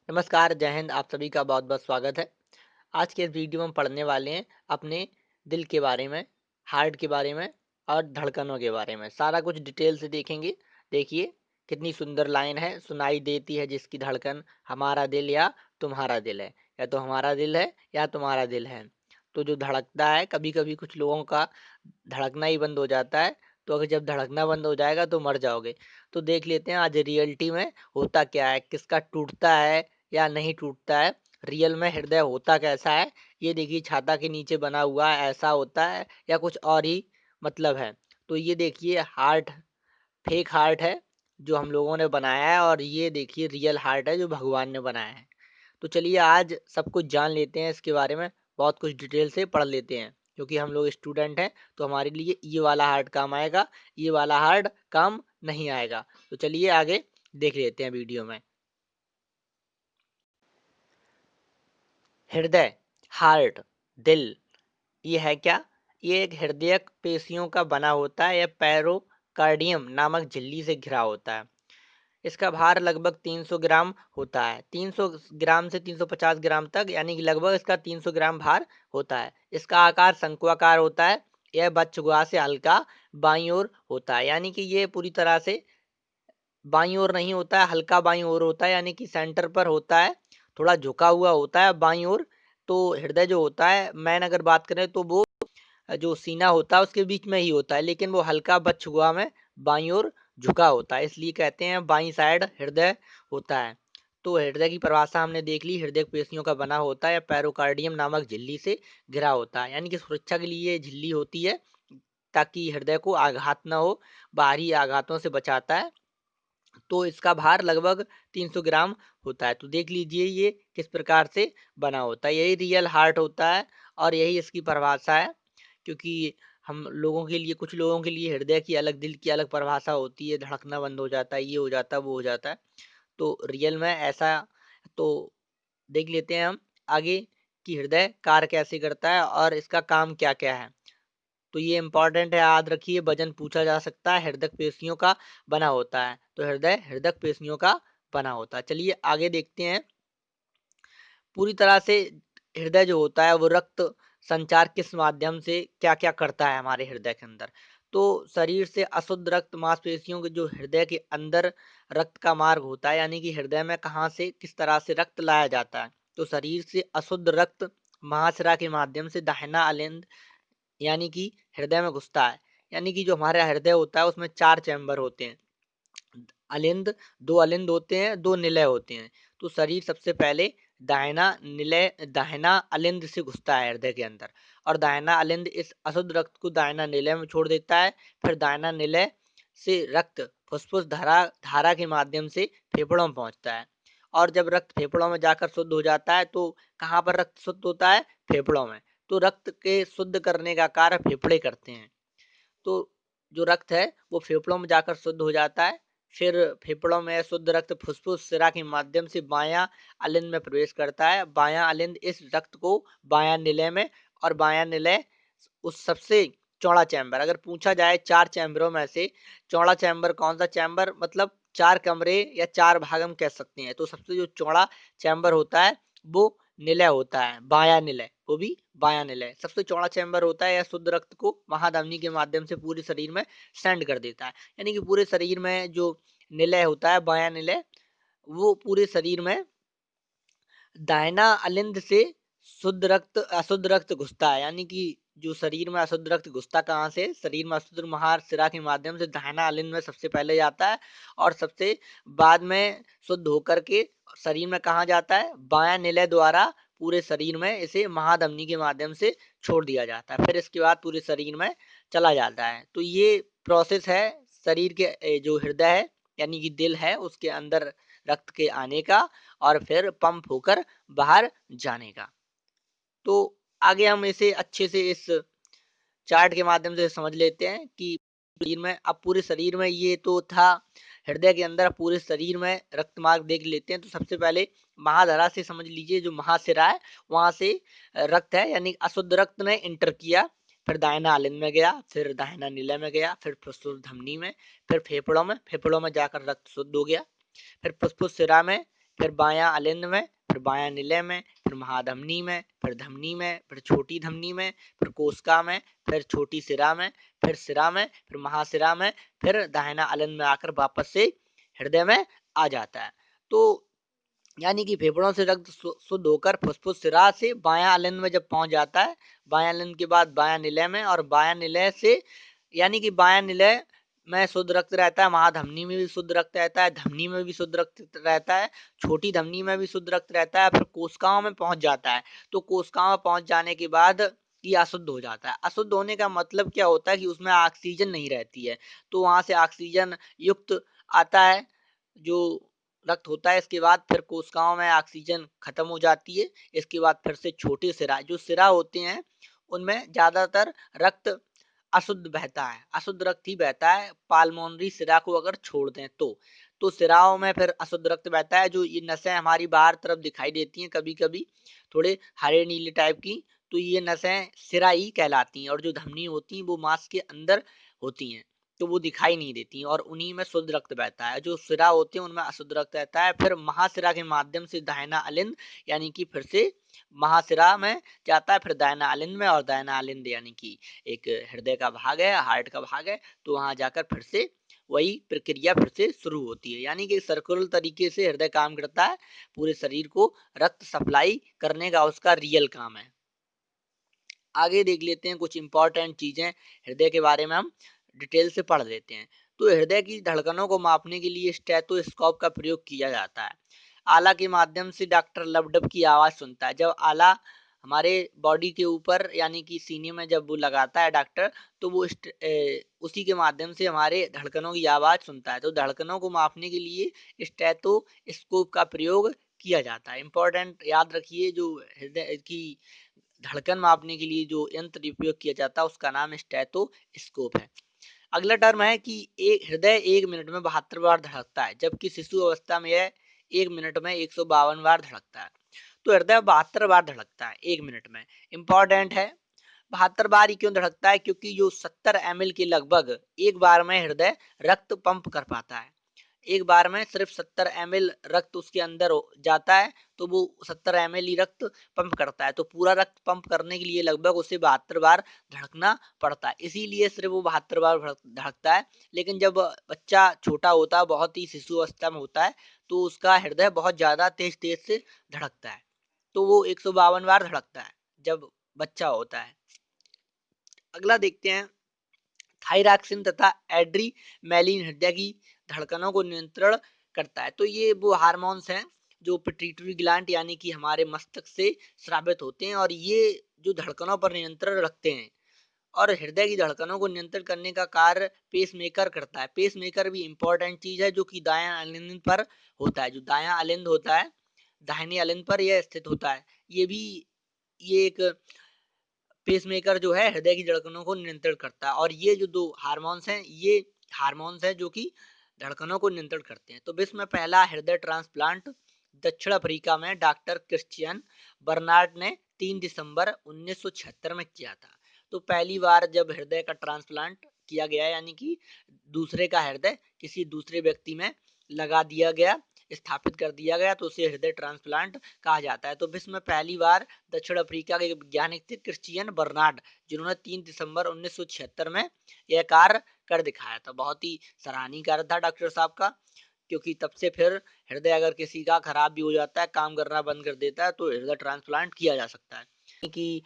नमस्कार, जय हिंद। आप सभी का बहुत-बहुत स्वागत है। आज के इस वीडियो में हम पढ़ने वाले हैं अपने दिल के बारे में, हार्ट के बारे में और धड़कनों के बारे में। सारा कुछ डिटेल से देखेंगे। देखिए, कितनी सुंदर लाइन है, सुनाई देती है जिसकी धड़कन, हमारा दिल या तुम्हारा दिल है। या तो हमारा दिल है या तुम्हारा दिल है। तो जो धड़कता है, कभी-कभी कुछ लोगों का धड़कना ही बंद हो जाता है, तो अगर जब धड़कना बंद हो जाएगा तो मर जाओगे। तो देख लेते हैं आज रियलिटी में होता क्या है, किसका टूटता है या नहीं टूटता है, रियल में हृदय होता कैसा है। ये देखिए छाता के नीचे बना हुआ है, ऐसा होता है या कुछ और ही मतलब है। तो ये देखिए हार्ट फेक हार्ट है जो हम लोगों ने बनाया है, और ये देखिए रियल हार्ट है जो भगवान ने बनाया है। तो चलिए आज सब कुछ जान लेते हैं इसके बारे में, बहुत कुछ डिटेल से पढ़ लेते हैं। क्योंकि हम लोग स्टूडेंट हैं तो हमारे लिए ये वाला हार्ट काम आएगा, ये वाला हार्ट काम नहीं आएगा। तो चलिए आगे देख लेते हैं वीडियो में। हृदय, हार्ट, दिल, ये है क्या? ये एक हृदयक पेशियों का बना होता है। यह पेरिकार्डियम नामक झिल्ली से घिरा होता है। इसका भार लगभग 300 ग्राम होता है। 300 ग्राम से 350 ग्राम तक, यानी कि लगभग इसका 300 ग्राम भार होता है। इसका आकार शंक्वाकार होता है। यह बच्छगुआ से हल्का बाईं ओर होता है, यानी कि ये पूरी तरह से बाईं ओर नहीं होता है, हल्का बाईं ओर होता है, यानी कि सेंटर पर होता है, थोड़ा झुका हुआ होता है बाईं ओर। तो हृदय जो होता है, मैन अगर बात करें तो वो जो सीना होता है उसके बीच में ही होता है, लेकिन वो हल्का बच्छुआ में बाईं ओर झुका होता है, इसलिए कहते हैं बाईं साइड हृदय होता है। तो हृदय की परिभाषा हमने देख ली, हृदय पेशियों का बना होता है, पेरिकार्डियम नामक झिल्ली से घिरा होता है, यानी कि सुरक्षा के लिए ये झिल्ली होती है ताकि हृदय को आघात न हो, बाहरी आघातों से बचाता है। तो इसका भार लगभग 300 ग्राम होता है। तो देख लीजिए ये किस प्रकार से बना होता है, यही रियल हार्ट होता है और यही इसकी परिभाषा है। क्योंकि हम लोगों के लिए, कुछ लोगों के लिए हृदय की अलग, दिल की अलग परिभाषा होती है, धड़कना बंद हो जाता है, ये हो जाता है, वो हो जाता है। तो रियल में ऐसा, तो देख लेते हैं हम आगे कि हृदय कार्य कैसे करता है और इसका काम क्या क्या है। तो ये इंपॉर्टेंट है, याद रखिए, वजन पूछा जा सकता है। हृदय पेशियों का बना होता है, तो हृदय हृदय पेशियों का बना होता है। चलिए आगे देखते हैं। पूरी तरह से हृदय जो होता है वो रक्त संचार किस माध्यम से क्या क्या करता है हमारे हृदय के अंदर। तो शरीर से अशुद्ध रक्त मांसपेशियों के जो हृदय के अंदर रक्त का मार्ग होता है, यानी कि हृदय में कहाँ से किस तरह से रक्त लाया जाता है। तो शरीर से अशुद्ध रक्त महाशिरा के माध्यम से दाहिना अलिंद, यानी कि हृदय में घुसता है। यानी कि जो हमारा हृदय होता है उसमें 4 चैम्बर होते हैं। अलिंद, 2 अलिंद होते हैं, 2 निलय होते हैं। तो शरीर सबसे पहले दाहिना अलिंद से घुसता है हृदय के अंदर, और दाहिना अलिंद इस अशुद्ध रक्त को दाहिना निलय में छोड़ देता है। फिर दाहिना निलय से रक्त फुसफुस धारा धारा के माध्यम से फेफड़ों में पहुंचता है। और जब रक्त फेफड़ों में जाकर शुद्ध हो जाता है तो कहाँ पर रक्त शुद्ध होता है? फेफड़ों में। तो रक्त के शुद्ध करने का कार्य फेफड़े करते हैं। तो जो रक्त है वो फेफड़ों में जाकर शुद्ध हो जाता है। फिर फेफड़ों में शुद्ध रक्त फुसफुस शिरा के माध्यम से बायां अलिंद में प्रवेश करता है। बायां अलिंद इस रक्त को बायां निलय में, और बायां निलय उस सबसे चौड़ा चैम्बर, अगर पूछा जाए 4 चैम्बरों में से चौड़ा चैम्बर कौन सा चैम्बर, मतलब 4 कमरे या 4 भाग हम कह सकते हैं। तो सबसे जो चौड़ा चैम्बर होता है वो निलय होता है, बायां निलय, वो भी बायां निलय सबसे चौड़ा चैम्बर होता है। यह शुद्ध रक्त को महाधमनी के माध्यम से पूरे शरीर में सेंड कर देता है। यानी कि पूरे शरीर में जो निलय होता है, बायां निलय, वो पूरे शरीर में दाहिना अलिंद से शुद्ध रक्त अशुद्ध रक्त घुसता है। यानी कि जो शरीर में अशुद्ध रक्त घुसता कहाँ से? शरीर में अशुद्ध महाशिरा के माध्यम से दाहिना अलिंद में सबसे पहले जाता है, और सबसे बाद में शुद्ध होकर के शरीर में कहाँ जाता है? बायां निलय द्वारा पूरे शरीर में इसे महाधमनी के माध्यम से छोड़ दिया जाता है। फिर इसके बाद पूरे शरीर में चला जाता है। तो ये प्रोसेस है शरीर के जो हृदय है यानी कि दिल है उसके अंदर रक्त के आने का, और फिर पंप होकर बाहर जाने का। तो आगे हम इसे अच्छे से इस चार्ट के माध्यम से समझ लेते हैं कि शरीर में, अब पूरे शरीर में, ये तो था हृदय के अंदर, पूरे शरीर में रक्त मार्ग देख लेते हैं। तो सबसे पहले महाधरा से समझ लीजिए, जो महाशिरा है वहां से रक्त है, यानी अशुद्ध रक्त ने इंटर किया, फिर दाहिना आलिंद में गया, फिर दाहिना नीलय में गया, फिर फुसफुस धमनी में, फिर फेफड़ों में जाकर रक्त शुद्ध हो गया, फिर फुसफुस शिरा में फिर बायां अलिंद में, फिर बायां निलय में, फिर महाधमनी में, फिर धमनी में, फिर छोटी धमनी में, फिर कोशिका में, फिर छोटी सिरा में, फिर सिरा में, फिर महासिरा में, फिर दाहिना अलिंद में आकर वापस से हृदय में आ जाता है। तो यानी कि फेफड़ों से रक्त शुद्ध होकर फुसफुस सिरा से बायां अलिंद में जब पहुंच जाता है, बायां अलिंद के बाद बायां निलय में, और बायां निलय से यानी कि बायां निलय में शुद्ध रक्त रहता है, महाधमनी में भी शुद्ध रक्त रहता है, धमनी में भी शुद्ध रक्त रहता है, छोटी धमनी में भी शुद्ध रक्त रहता है, फिर कोशिकाओं में पहुंच जाता है। तो कोशिकाओं में पहुंच जाने के बाद ये अशुद्ध हो जाता है। अशुद्ध होने का मतलब क्या होता है कि उसमें ऑक्सीजन नहीं रहती है, तो वहां से ऑक्सीजन युक्त आता है जो रक्त होता है। इसके बाद फिर कोशिकाओं में ऑक्सीजन खत्म हो जाती है। इसके बाद फिर से छोटे सिरा, जो सिरा होते हैं उनमें ज्यादातर रक्त अशुद्ध बहता है, अशुद्ध रक्त ही बहता है, पाल्मोनरी सिरा को अगर छोड़ दें तो सिराओं में फिर अशुद्ध रक्त बहता है। जो ये नसें हमारी बाहर तरफ दिखाई देती हैं कभी कभी थोड़े हरे नीले टाइप की, तो ये नसें सिरा ही कहलाती हैं, और जो धमनी होती हैं वो मांस के अंदर होती हैं, तो वो दिखाई नहीं देती, और उन्हीं में शुद्ध रक्त बहता है। जो सिरा होते हैं उनमें अशुद्ध रक्त रहता है। फिर महासिरा के माध्यम से दाहिना अलिंद, यानी कि फिर से महासिरा में जाता है, फिर दाहिना अलिंद में, और दाहिना अलिंद यानी कि एक हृदय का भाग है, हार्ट का भाग है, तो वहां जाकर फिर से वही प्रक्रिया फिर से शुरू होती है। यानी कि सर्कुलर तरीके से हृदय काम करता है, पूरे शरीर को रक्त सप्लाई करने का उसका रियल काम है। आगे देख लेते हैं कुछ इंपॉर्टेंट चीजें हृदय के बारे में, हम डिटेल से पढ़ लेते हैं। तो हृदय की धड़कनों को मापने के लिए स्टेथोस्कोप का प्रयोग किया जाता है। आला के माध्यम से डॉक्टर लबडब की आवाज सुनता है। जब आला हमारे बॉडी के ऊपर यानी कि सीने में जब वो लगाता है डॉक्टर, तो वो उसी के माध्यम से हमारे धड़कनों की आवाज सुनता है। तो धड़कनों को मापने के लिए स्टेथोस्कोप का प्रयोग किया जाता है। इंपॉर्टेंट याद रखिए, जो हृदय की धड़कन मापने के लिए जो यंत्र उपयोग किया जाता है उसका नाम स्टेथोस्कोप है। अगला टर्म है कि एक हृदय 1 मिनट में 72 बार धड़कता है, जबकि शिशु अवस्था में यह 1 मिनट में 152 बार धड़कता है। तो हृदय 72 बार धड़कता है 1 मिनट में। इंपॉर्टेंट है, 72 बार ही क्यों धड़कता है? क्योंकि जो 70 ml के लगभग एक बार में हृदय रक्त पंप कर पाता है। एक बार में सिर्फ 70 ml रक्त उसके अंदर जाता है, तो वो 70 ml ही रक्त पंप करता है। तो पूरा रक्त पंप करने के लिए लगभग उसे 72 बार धड़कना पड़ता है, इसीलिए सिर्फ वो 72 बार धड़कता है। लेकिन जब बच्चा छोटा होता है, बहुत ही शिशु अवस्था में होता है, तो उसका हृदय बहुत ज्यादा तेज तेज से धड़कता है, तो वो 152 बार धड़कता है जब बच्चा होता है। अगला देखते हैं, थायरॉक्सिन तथा एड्रीनलिन हृदय की धड़कनों को नियंत्रण करता है। तो ये वो हार्मोन्स हैं जो पिट्यूटरी ग्लैंड यानी कि हमारे मस्तिष्क से स्रावित होते हैं, और ये जो धड़कनों पर नियंत्रण रखते हैं। और हृदय की धड़कनों को नियंत्रित करने का कार्य पेसमेकर करता है। पेसमेकर भी इंपॉर्टेंट चीज है, जो कि दायां अलिंद पर होता है। जो दायां अलिंद होता है, दाहिने अलिंद पर यह स्थित होता है। ये एक पेसमेकर जो है हृदय की धड़कनों को नियंत्रित करता है। और ये जो दो हार्मोन्स हैं, ये हार्मोन्स हैं जो कि धड़कनों को नियंत्रित करते हैं। तो विश्व में पहला हृदय ट्रांसप्लांट दक्षिण अफ्रीका में डॉक्टर क्रिश्चियन बर्नार्ड ने 3 दिसंबर 1976 में किया था। तो पहली बार जब हृदय का ट्रांसप्लांट किया गया, यानी कि दूसरे का हृदय किसी दूसरे व्यक्ति में लगा दिया गया, स्थापित कर दिया गया, तो उसे हृदय ट्रांसप्लांट कहा जाता है। तो विश्व में पहली बार दक्षिण अफ्रीका के वैज्ञानिक थे क्रिश्चियन बर्नार्ड, जिन्होंने 3 दिसंबर 1976 में यह कार्य कर दिखाया था। बहुत ही सराहनीय कार्य था डॉक्टर साहब का, क्योंकि तब से फिर हृदय अगर किसी का खराब भी हो जाता है, काम करना बंद कर देता है, तो हृदय ट्रांसप्लांट किया जा सकता है। कि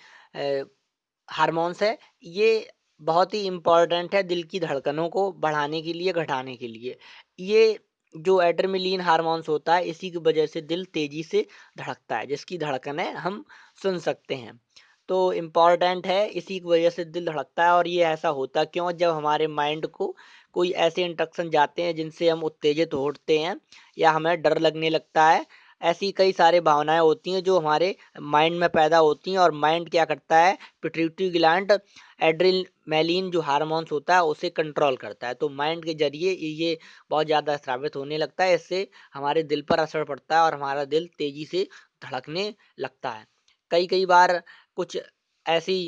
हार्मोन्स है, ये बहुत ही इम्पोर्टेंट है दिल की धड़कनों को बढ़ाने के लिए, घटाने के लिए। ये जो एड्रेनलिन हार्मोन्स होता है, इसी की वजह से दिल तेजी से धड़कता है, जिसकी धड़कनें हम सुन सकते हैं। तो इम्पॉर्टेंट है, इसी की वजह से दिल धड़कता है। और ये ऐसा होता क्यों? जब हमारे माइंड को कोई ऐसे इंस्ट्रक्शन जाते हैं जिनसे हम उत्तेजित होते हैं या हमें डर लगने लगता है, ऐसी कई सारी भावनाएं होती हैं जो हमारे माइंड में पैदा होती हैं। और माइंड क्या करता है? पिट्यूटरी ग्लैंड एड्रेनलिन जो हार्मोन्स होता है उसे कंट्रोल करता है। तो माइंड के जरिए ये बहुत ज़्यादा स्रावित होने लगता है। इससे हमारे दिल पर असर पड़ता है और हमारा दिल तेजी से धड़कने लगता है। कई कई बार कुछ ऐसी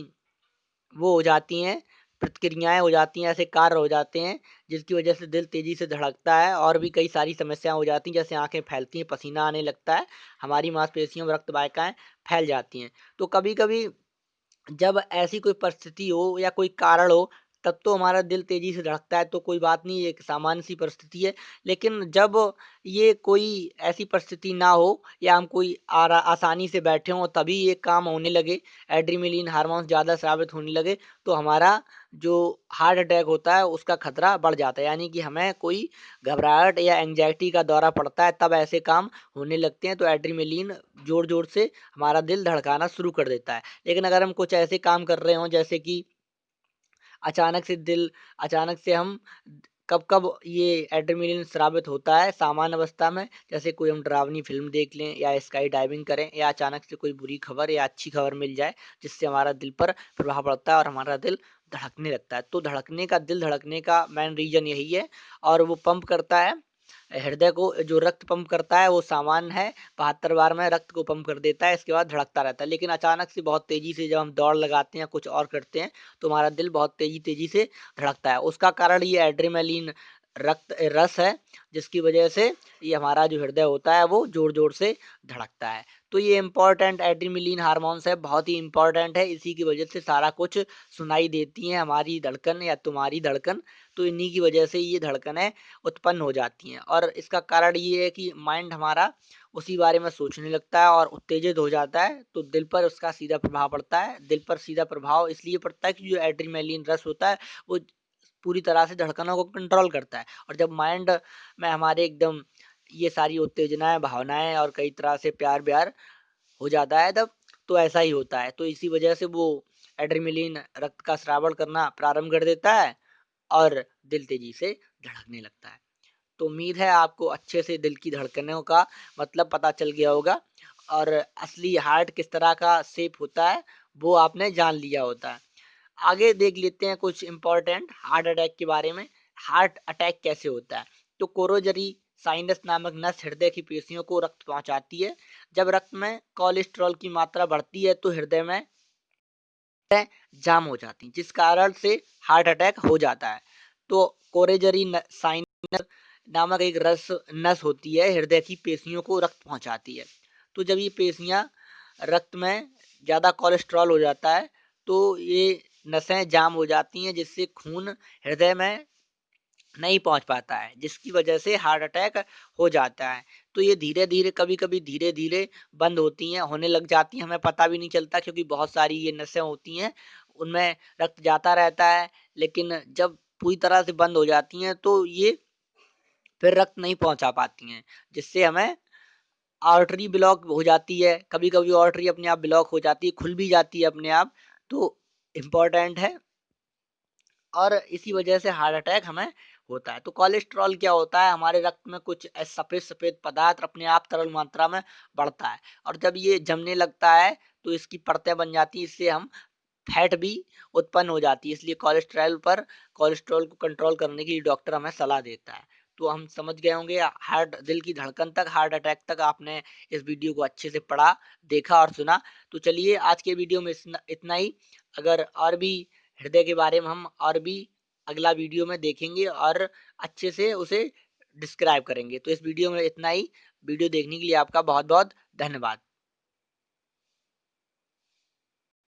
वो हो जाती हैं प्रतिक्रियाएं हो जाती हैं, ऐसे कार्य हो जाते हैं जिसकी वजह से दिल तेजी से धड़कता है और भी कई सारी समस्याएं हो जाती हैं, जैसे आंखें फैलती हैं, पसीना आने लगता है, हमारी मांसपेशियों में रक्त वाहिकाएं फैल जाती हैं। तो कभी कभी जब ऐसी कोई परिस्थिति हो या कोई कारण हो, तब तो हमारा दिल तेजी से धड़कता है, तो कोई बात नहीं, एक सामान्य सी परिस्थिति है। लेकिन जब ये कोई ऐसी परिस्थिति ना हो या हम कोई आसानी से बैठे हों तभी ये काम होने लगे, एड्रीनलिन हार्मोन ज़्यादा स्रावित होने लगे, तो हमारा जो हार्ट अटैक होता है उसका खतरा बढ़ जाता है। यानी कि हमें कोई घबराहट या एंग्जाइटी का दौरा पड़ता है, तब ऐसे काम होने लगते हैं, तो एड्रीनलिन ज़ोर-ज़ोर से हमारा दिल धड़काना शुरू कर देता है। लेकिन अगर हम कुछ ऐसे काम कर रहे हों, जैसे कि अचानक से हम कब-कब ये एड्रेनलिन स्रावित होता है सामान्य अवस्था में, जैसे कोई हम डरावनी फ़िल्म देख लें या स्काई डाइविंग करें या अचानक से कोई बुरी खबर या अच्छी खबर मिल जाए, जिससे हमारा दिल पर प्रभाव पड़ता है और हमारा दिल धड़कने लगता है। तो दिल धड़कने का मेन रीज़न यही है, और वो पंप करता है हृदय को, जो रक्त पंप करता है वो सामान्य है, 72 बार में रक्त को पंप कर देता है, इसके बाद धड़कता रहता है। लेकिन अचानक से बहुत तेज़ी से जब हम दौड़ लगाते हैं या कुछ और करते हैं, तो हमारा दिल बहुत तेज़ी से धड़कता है। उसका कारण ये एड्रेनलिन रस है, जिसकी वजह से ये हमारा जो हृदय होता है वो ज़ोर-ज़ोर से धड़कता है। तो ये इम्पोर्टेंट एड्रेनलिन हार्मोन्स है, बहुत ही इम्पोर्टेंट है, इसी की वजह से सारा कुछ सुनाई देती है, हमारी धड़कन या तुम्हारी धड़कन, तो इन्हीं की वजह से ये धड़कनें उत्पन्न हो जाती हैं। और इसका कारण ये है कि माइंड हमारा उसी बारे में सोचने लगता है और उत्तेजित हो जाता है, तो दिल पर उसका सीधा प्रभाव पड़ता है। दिल पर सीधा प्रभाव इसलिए पड़ता है कि जो एड्रेनलिन रस होता है वो पूरी तरह से धड़कनों को कंट्रोल करता है, और जब माइंड में हमारे एकदम ये सारी उत्तेजनाएं, भावनाएं और कई तरह से प्यार व्यार हो जाता है तब, तो ऐसा ही होता है। तो इसी वजह से वो एड्रेनलिन रक्त का स्रावण करना प्रारंभ कर देता है और दिल तेजी से धड़कने लगता है। तो उम्मीद है आपको अच्छे से दिल की धड़कनों का मतलब पता चल गया होगा, और असली हार्ट किस तरह का शेप होता है वो आपने जान लिया होता है। आगे देख लेते हैं कुछ इंपॉर्टेंट हार्ट अटैक के बारे में। हार्ट अटैक कैसे होता है? तो कोरोजरी साइनस नामक नस हृदय की पेशियों को रक्त पहुंचाती है। जब रक्त में कोलेस्ट्रॉल की मात्रा बढ़ती है तो हृदय में जाम हो जाती है, जिस कारण से हार्ट अटैक हो जाता है। तो कोरोजरी साइनस नामक एक नस होती है, हृदय की पेशियों को रक्त पहुंचाती है। तो जब ये पेशियां रक्त में ज़्यादा कोलेस्ट्रॉल हो जाता है, तो ये नसें जाम हो जाती हैं, जिससे खून हृदय में नहीं पहुंच पाता है, जिसकी वजह से हार्ट अटैक हो जाता है। तो ये धीरे धीरे, कभी कभी धीरे धीरे बंद होती हैं, होने लग जाती हैं, हमें पता भी नहीं चलता, क्योंकि बहुत सारी ये नसें होती हैं, उनमें रक्त जाता रहता है। लेकिन जब पूरी तरह से बंद हो जाती हैं तो ये फिर रक्त नहीं पहुंचा पाती हैं, जिससे हमें आर्टरी ब्लॉक हो जाती है। कभी कभी आर्टरी अपने आप ब्लॉक हो जाती है, खुल भी जाती है अपने आप। तो इम्पोर्टेंट है, और इसी वजह से हार्ट अटैक हमें होता है। तो कोलेस्ट्रॉल क्या होता है? हमारे रक्त में कुछ सफेद सफेद पदार्थ अपने आप तरल मात्रा में बढ़ता है, और जब ये जमने लगता है तो इसकी परतें बन जाती है, इससे हम फैट भी उत्पन्न हो जाती है। इसलिए कोलेस्ट्रॉल को कंट्रोल करने के लिए डॉक्टर हमें सलाह देता है। तो हम समझ गए होंगे, हार्ट दिल की धड़कन तक, हार्ट अटैक तक आपने इस वीडियो को अच्छे से पढ़ा, देखा और सुना। तो चलिए आज के वीडियो में इतना ही। अगर और भी हृदय के बारे में हम और भी अगला वीडियो में देखेंगे और अच्छे से उसे डिस्क्राइब करेंगे। तो इस वीडियो में इतना ही। वीडियो देखने के लिए आपका बहुत बहुत धन्यवाद।